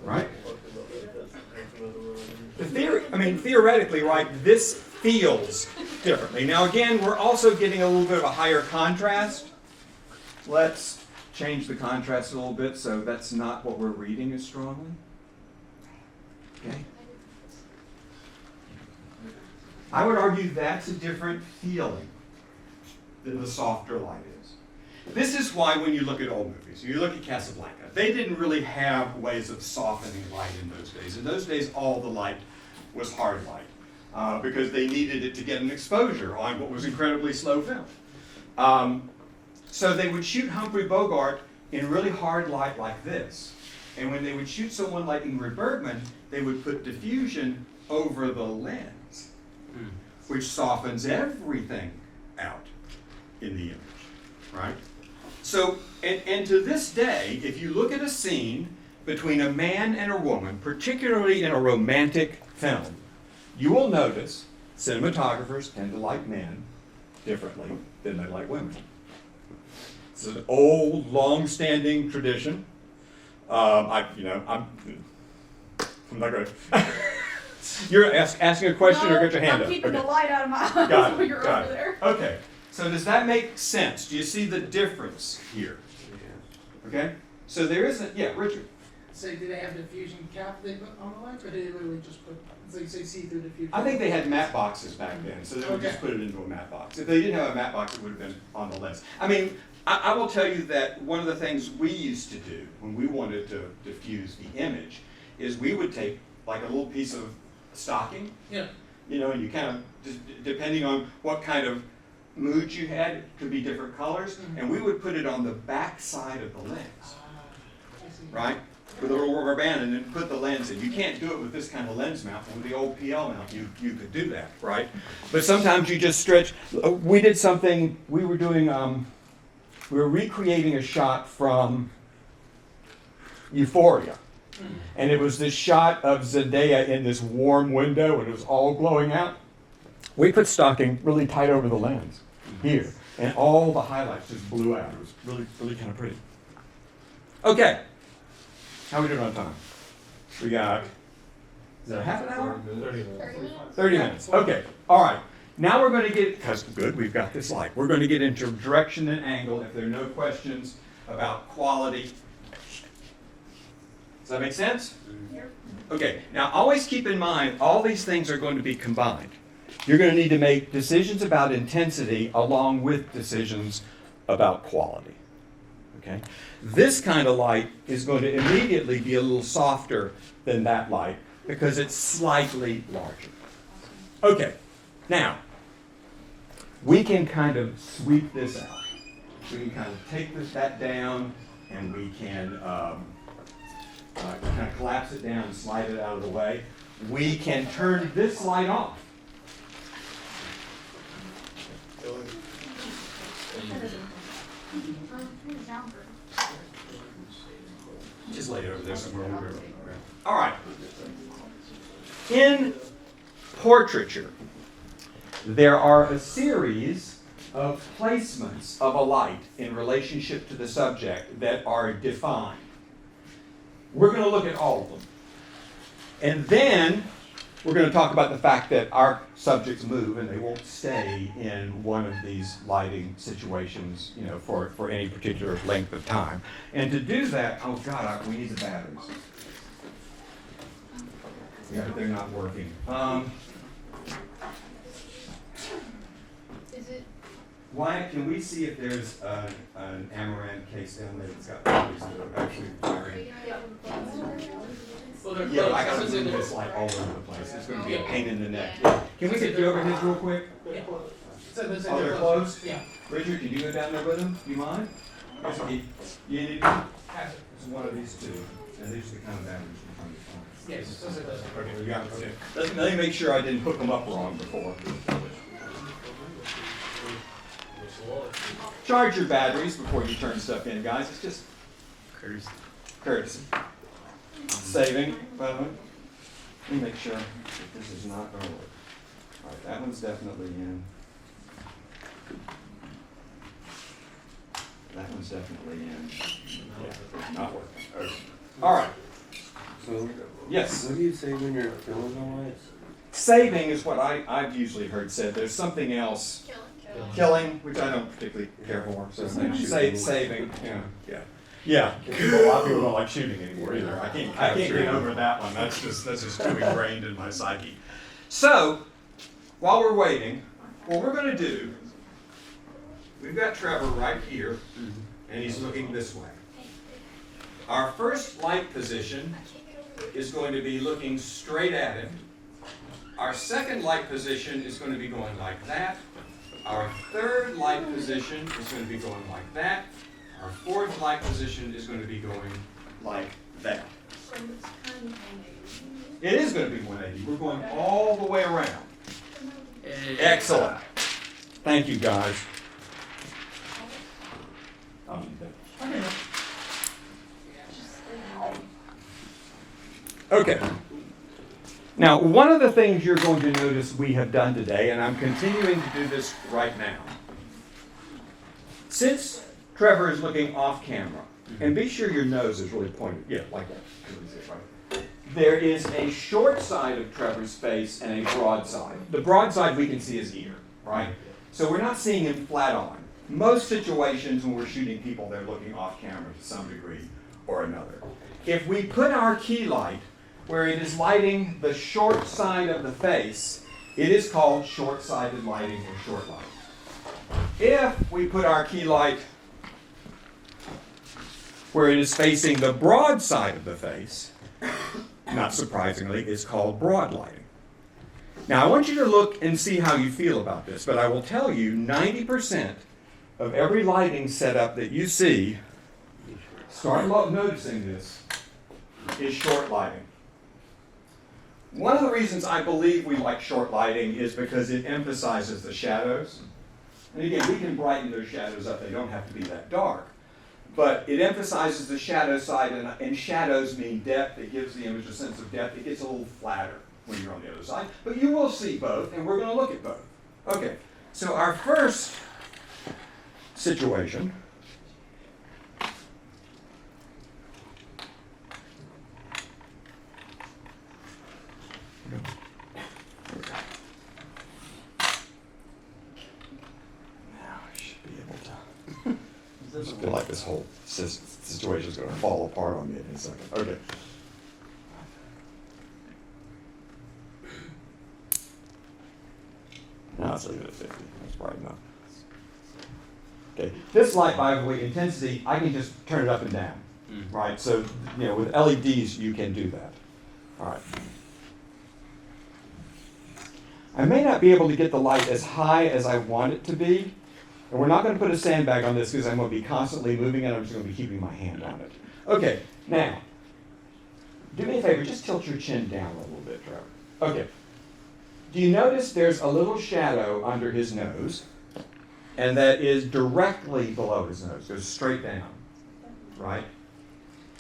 Right? Theoretically, right, this feels differently. Now again, we're also getting a little bit of a higher contrast. Let's change the contrast a little bit so that's not what we're reading as strongly. Okay? I would argue that's a different feeling than the softer light is. This is why when you look at old movies, you look at Casablanca, they didn't really have ways of softening light in those days. In those days, all the light was hard light because they needed it to get an exposure on what was incredibly slow film. So they would shoot Humphrey Bogart in really hard light like this. And when they would shoot someone like Ingrid Bergman, they would put diffusion over the lens, which softens everything out in the image, right? So, and to this day, if you look at a scene between a man and a woman, particularly in a romantic film, you will notice cinematographers tend to like men differently than they like women. It's an old, long-standing tradition. I'm not going to. You're asking a question or get your hand up? I'm keeping Okay. the light out of my eyes Got while it, you're got over it. there. Okay, so does that make sense? Do you see the difference here? Okay, so there isn't, yeah, Richard. So do they have diffusion cap they put on the lens, or did they literally just put, so you say see-through diffusion? I think they had matte boxes back then, so they would just Okay. put it into a matte box. If they didn't have a matte box, it would have been on the lens. I mean, I will tell you that one of the things we used to do when we wanted to diffuse the image is we would take like a little piece of stocking, Yeah. and you kind of, just depending on what kind of mood you had, it could be different colors, and we would put it on the back side of the lens, I see. right? With a little rubber band and then put the lens in. You can't do it with this kind of lens mount. With the old PL mount, you could do that, right? But sometimes you just stretch. We did something, we were doing, we were recreating a shot from Euphoria. And it was this shot of Zendaya in this warm window and it was all glowing out. We put stocking really tight over the lens here. And all the highlights just blew out. It was really, really kind of pretty. Okay. How are we doing on time? We got, is that half an hour? 30 minutes. 30 minutes? 30 minutes. Okay. All right. Now we're going to get, because good, we've got this light. We're going to get into direction and angle if there are no questions about quality. Does that make sense? Okay. Now always keep in mind, all these things are going to be combined. You're going to need to make decisions about intensity along with decisions about quality. Okay? This kind of light is going to immediately be a little softer than that light because it's slightly larger. Okay, now, we can kind of sweep this out. We can kind of take that down and we can kind of collapse it down and slide it out of the way. We can turn this light off. Just lay it over there somewhere. All right. In portraiture, there are a series of placements of a light in relationship to the subject that are defined. We're going to look at all of them. And then we're going to talk about the fact that our subjects move and they won't stay in one of these lighting situations, for any particular length of time. And to do that, oh God, we need the batteries. Yeah, but they're not working. Is it? Wyatt, can we see if there's an Amaranth case down there that's got batteries that are actually wiring? Well, they're Yeah, but I close. gotta This is move in this there. light all over the place. It's gonna be a Yeah. pain in the neck. Can we get you over his real quick? Yeah. So this is Oh, they're they're closed? Yeah. Richard, can you go down there with him? Do you mind? Yes, okay. You need Has it. it's one of these two. And these are the kind of batteries we're trying to find. Yes, those are those. Okay, we got it. Okay. Let me make sure I didn't hook them up wrong before. Charge your batteries before you turn stuff in, guys. It's just courtesy. Saving, by the way. Let me make sure that this is not going to work. All right, that one's definitely in. That one's definitely in. Yeah, not working. Okay. All right. So, Yes. what do you say when you're filling the lights? Saving is what I've usually heard said. There's something else. Killing, which I don't particularly care for. So say saving. Yeah. A lot of people don't like shooting anymore either. I can't get over that one. That's just too ingrained in my psyche. So, while we're waiting, what we're going to do, we've got Trevor right here, and he's looking this way. Our first light position is going to be looking straight at him. Our second light position is going to be going like that. Our third light position is going to be going like that. Our fourth light position is going to be going like that. It is going to be 180. We're going all the way around. Excellent. Thank you, guys. I'll need that. Okay. Now, one of the things you're going to notice we have done today, and I'm continuing to do this right now, since Trevor is looking off camera, and be sure your nose is really pointed, yeah, like that. There is a short side of Trevor's face and a broad side. The broad side we can see his ear, right? So we're not seeing him flat on. Most situations when we're shooting people, they're looking off camera to some degree or another. If we put our key light where it is lighting the short side of the face, it is called short-sided lighting or short light. If we put our key light where it is facing the broad side of the face, not surprisingly, it's called broad lighting. Now, I want you to look and see how you feel about this, but I will tell you 90% of every lighting setup that you see, start noticing this, is short lighting. One of the reasons I believe we like short lighting is because it emphasizes the shadows. And again, we can brighten those shadows up. They don't have to be that dark. But it emphasizes the shadow side, and shadows mean depth. It gives the image a sense of depth. It gets a little flatter when you're on the other side. But you will see both, and we're going to look at both. Okay, so our first situation I feel like this whole situation is going to fall apart on me in a second. Okay. Now let's leave it at 50. That's bright enough. Okay. This light, by the way, intensity, I can just turn it up and down. Right? So, with LEDs, you can do that. All right. I may not be able to get the light as high as I want it to be. And we're not going to put a sandbag on this because I'm going to be constantly moving it. I'm just going to be keeping my hand on it. Okay, now, do me a favor, just tilt your chin down a little bit, Trevor. Okay. Do you notice there's a little shadow under his nose, and that is directly below his nose, goes straight down, right?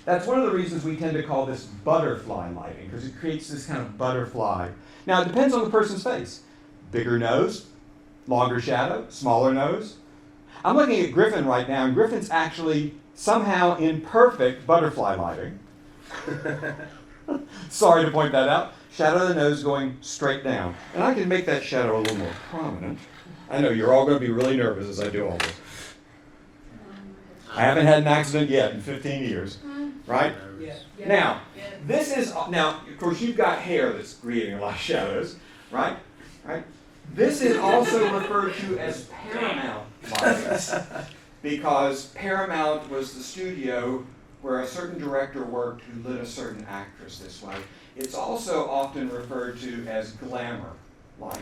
That's one of the reasons we tend to call this butterfly lighting, because it creates this kind of butterfly. Now, it depends on the person's face. Bigger nose, longer shadow, smaller nose. I'm looking at Griffin right now, and Griffin's actually somehow in perfect butterfly lighting. Sorry to point that out. Shadow of the nose going straight down. And I can make that shadow a little more prominent. I know you're all going to be really nervous as I do all this. I haven't had an accident yet in 15 years, right? Yeah. Now, of course, you've got hair that's creating a lot of shadows, right? Right? This is also referred to as Paramount lighting, because Paramount was the studio where a certain director worked who lit a certain actress this way. It's also often referred to as glamour lighting,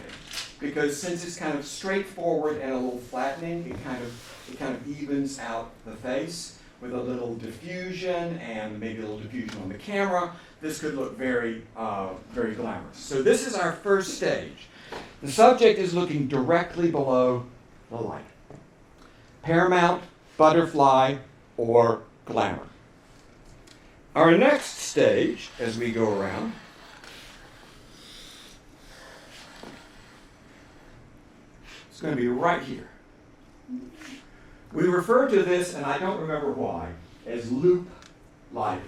because since it's kind of straightforward and a little flattening, it kind of evens out the face with a little diffusion and maybe a little diffusion on the camera. This could look very, very glamorous. So this is our first stage. The subject is looking directly below the light. Paramount, butterfly, or glamour. Our next stage, as we go around, is going to be right here. We refer to this, and I don't remember why, as loop lighting.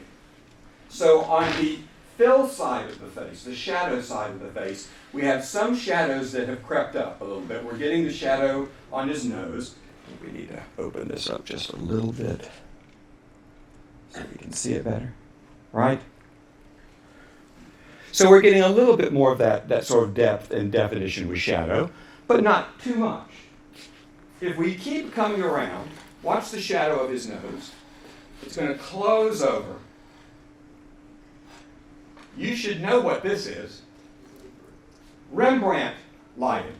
So on the fill side of the face, the shadow side of the face, we have some shadows that have crept up a little bit. We're getting the shadow on his nose. We need to open this up just a little bit so we can see it better, right? So we're getting a little bit more of that sort of depth and definition with shadow, but not too much. If we keep coming around, watch the shadow of his nose. It's going to close over. You should know what this is. Rembrandt lighting.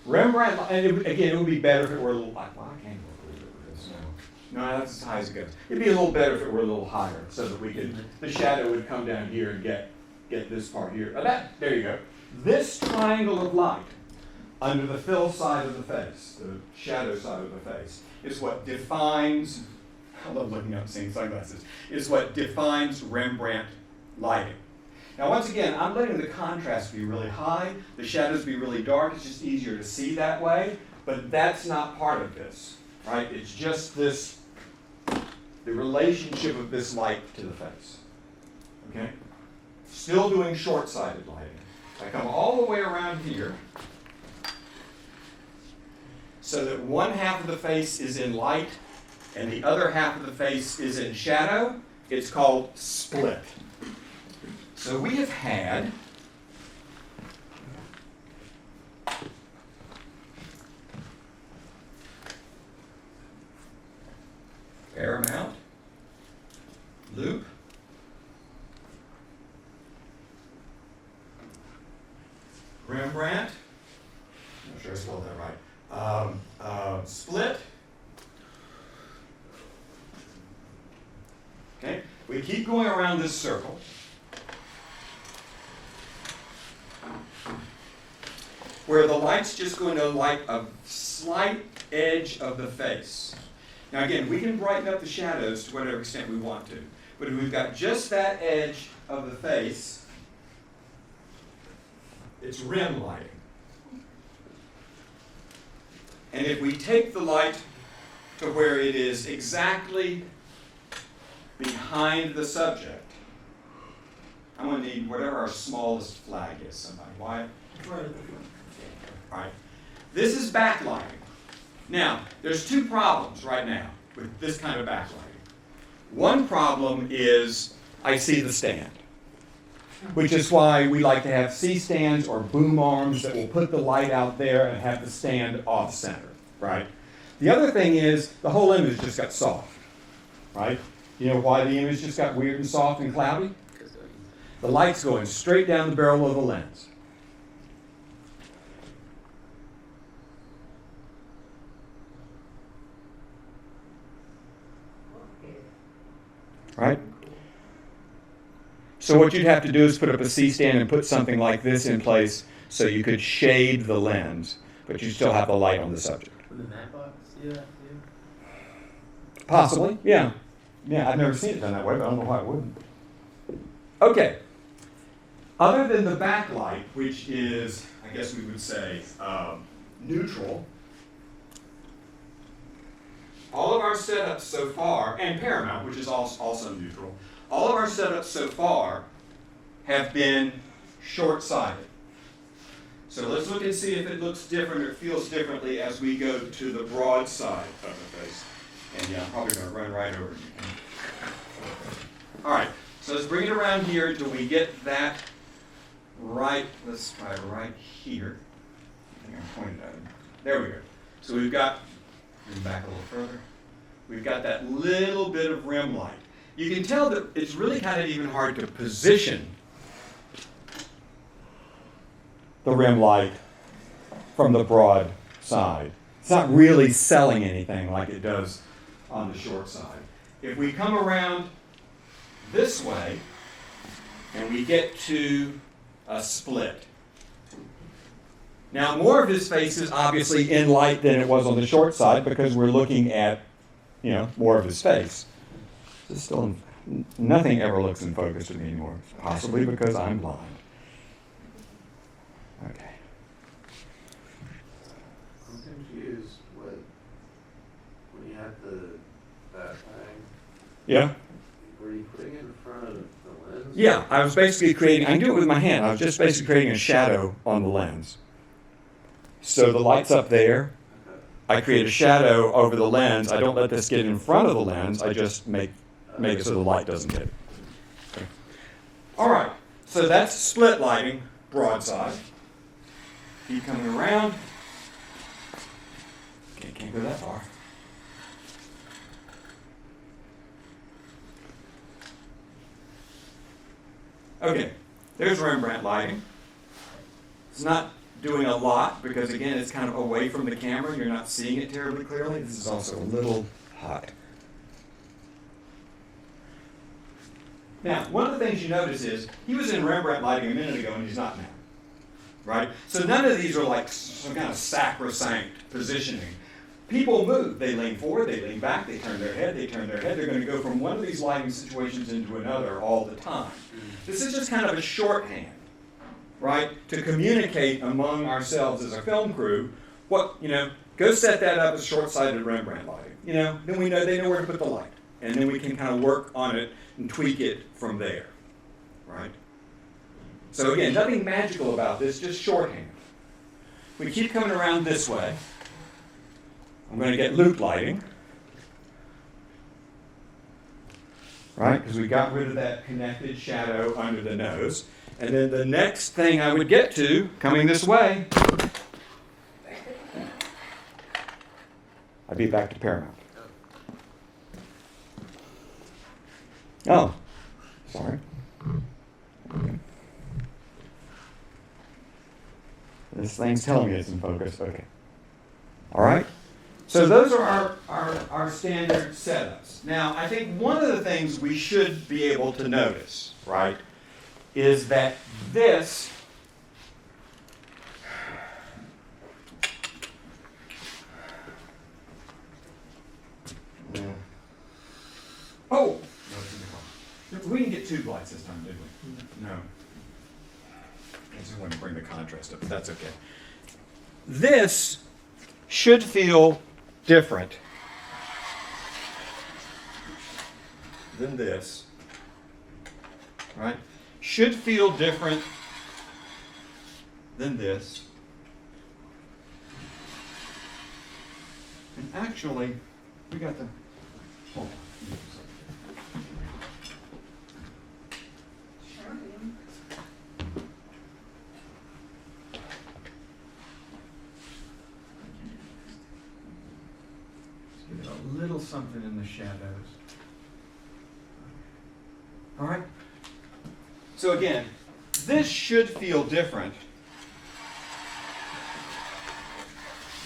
Rembrandt, and again, it would be better if it were a little, well, I can't go a little bit with this now. No, that's as high as it goes. It'd be a little better if it were a little higher, so that we could, the shadow would come down here and get this part here. There you go. This triangle of light under the fill side of the face, the shadow side of the face, is what defines, I love looking up and seeing sunglasses, is what defines Rembrandt lighting. Now once again, I'm letting the contrast be really high, the shadows be really dark, it's just easier to see that way, but that's not part of this, right? It's just this, the relationship of this light to the face, okay? Still doing short-sighted lighting. I come all the way around here so that one half of the face is in light and the other half of the face is in shadow. It's called split. So we have had Paramount, Loop, Rembrandt, I'm not sure I spelled that right, Split. Okay, we keep going around this circle. Where the light's just going to light a slight edge of the face. Now again, we can brighten up the shadows to whatever extent we want to. But if we've got just that edge of the face, it's rim lighting. And if we take the light to where it is exactly behind the subject, I'm going to need whatever our smallest flag is, somebody. Why? All right. This is backlighting. Now, there's two problems right now with this kind of backlighting. One problem is I see the stand, which is why we like to have C-stands or boom arms that will put the light out there and have the stand off-center, right? The other thing is the whole image just got soft, right? You know why the image just got weird and soft and cloudy? The light's going straight down the barrel of the lens. Right? So what you'd have to do is put up a C-stand and put something like this in place so you could shade the lens, but you still have the light on the subject. With the matte box, yeah. Possibly, yeah. Yeah, I've never seen it done that way, but I don't know why it wouldn't. Okay. Other than the backlight, which is, I guess we would say, neutral, all of our setups so far, and Paramount, which is also neutral, all of our setups so far have been short-sighted. So let's look and see if it looks different or feels differently as we go to the broad side of the face. And yeah, I'm probably going to run right over you. All right, so let's bring it around here till we get that right, let's try right here. I think I pointed at it. There we go. So we've got, move back a little further. We've got that little bit of rim light. You can tell that it's really kind of even hard to position the rim light from the broad side. It's not really selling anything like it does on the short side. If we come around this way and we get to a split. Now more of his face is obviously in light than it was on the short side because we're looking at, more of his face. It's still, nothing ever looks in focus to me anymore, possibly because I'm blind. Okay. I'm confused when you had that thing. Yeah? Were you putting it in front of the lens? Yeah, I was basically creating, I can do it with my hand, I was just basically creating a shadow on the lens. So the light's up there, I create a shadow over the lens, I don't let this get in front of the lens, I just make it so the light doesn't hit it. Okay. All right, so that's split lighting, broadside. Keep coming around. Okay, can't go that far. Okay, there's Rembrandt lighting. It's not doing a lot because, again, it's kind of away from the camera. You're not seeing it terribly clearly. This is also a little hot. Now, one of the things you notice is he was in Rembrandt lighting a minute ago and he's not now. Right? So none of these are like some kind of sacrosanct positioning. people move. They lean forward, they lean back, they turn their head, they turn their head. They're going to go from one of these lighting situations into another all the time. This is just kind of a shorthand, right, to communicate among ourselves as a film crew what, go set that up as short-sighted Rembrandt lighting. Then we know they know where to put the light. And then we can kind of work on it and tweak it from there, right? So again, nothing magical about this, just shorthand. We keep coming around this way. I'm going to get loop lighting, right? Because we got rid of that connected shadow under the nose. And then the next thing I would get to, coming this way, I'd be back to Paramount. Oh, sorry. This thing's telling me it's in focus. Okay. All right. So those are our standard setups. Now, I think one of the things we should be able to notice, right, is that this oh, we didn't get tube lights this time, did we? No. I just want to bring the contrast up, but that's okay. This should feel different than this, right? Should feel different than this. And actually, we got the, hold on. A little something in the shadows. All right? So again, this should feel different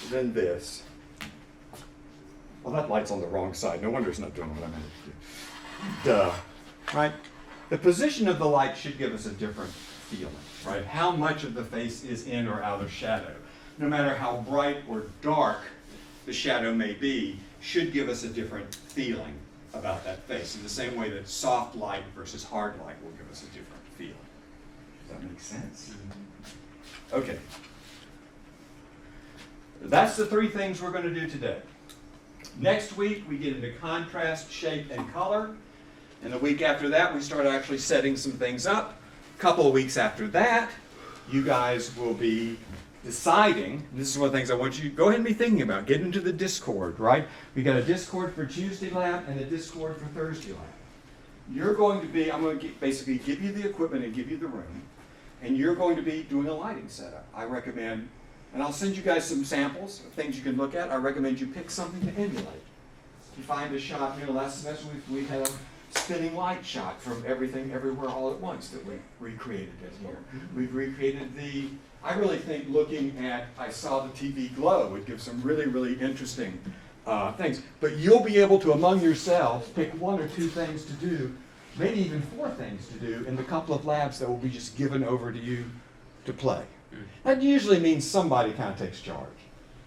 than this. Well, that light's on the wrong side. No wonder it's not doing what I meant it to do. Duh. Right? The position of the light should give us a different feeling, right? How much of the face is in or out of shadow. No matter how bright or dark the shadow may be, should give us a different feeling about that face. In the same way that soft light versus hard light will give us a different feeling. Does that make sense? Okay. That's the three things we're going to do today. Next week, we get into contrast, shape, and color. And the week after that, we start actually setting some things up. A couple of weeks after that, you guys will be deciding, and this is one of the things I want you to go ahead and be thinking about, get into the Discord, right? We got a Discord for Tuesday lab and a Discord for Thursday lab. You're going to be, I'm going to basically give you the equipment and give you the room, and you're going to be doing a lighting setup. I recommend, and I'll send you guys some samples of things you can look at. I recommend you pick something to emulate. You find a shot, last semester we had a spinning light shot from Everything Everywhere All at Once that we recreated in here. We've recreated I really think looking at I Saw the TV Glow would give some really, really interesting things. But you'll be able to, among yourselves, pick one or two things to do, maybe even four things to do in the couple of labs that will be just given over to you to play. That usually means somebody kind of takes charge.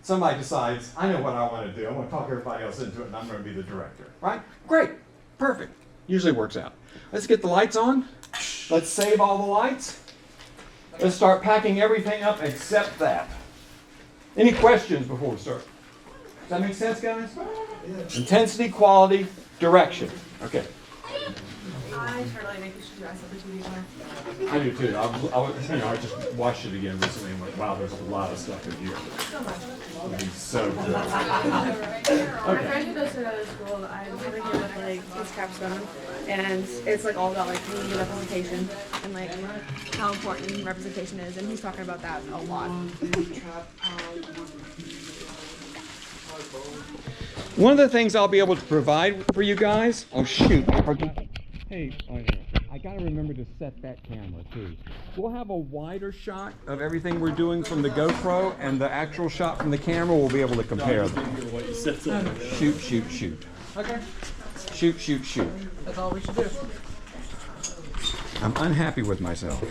Somebody decides, I know what I want to do. I want to talk everybody else into it, and I'm going to be the director. Right? Great. Perfect. Usually works out. Let's get the lights on. Let's save all the lights. Let's start packing everything up except that. Any questions before we start? Does that make sense, guys? Yeah. Intensity, quality, direction. Okay. I totally think you should dress up the TV more. I do too. I just watched it again recently and went, wow, there's a lot of stuff in here. So much. It'll be so good. My friend who goes to another school, I'm having him with like his capstone, and it's like all about like community representation and like how important representation is, and he's talking about that a lot. One of the things I'll be able to provide for you guys, oh shoot, I forgot. Hey, I gotta remember to set that camera too. We'll have a wider shot of everything we're doing from the GoPro, and the actual shot from the camera, we'll be able to compare them. Shoot, shoot, shoot. Okay. Shoot, shoot, shoot. That's all we should do. I'm unhappy with myself.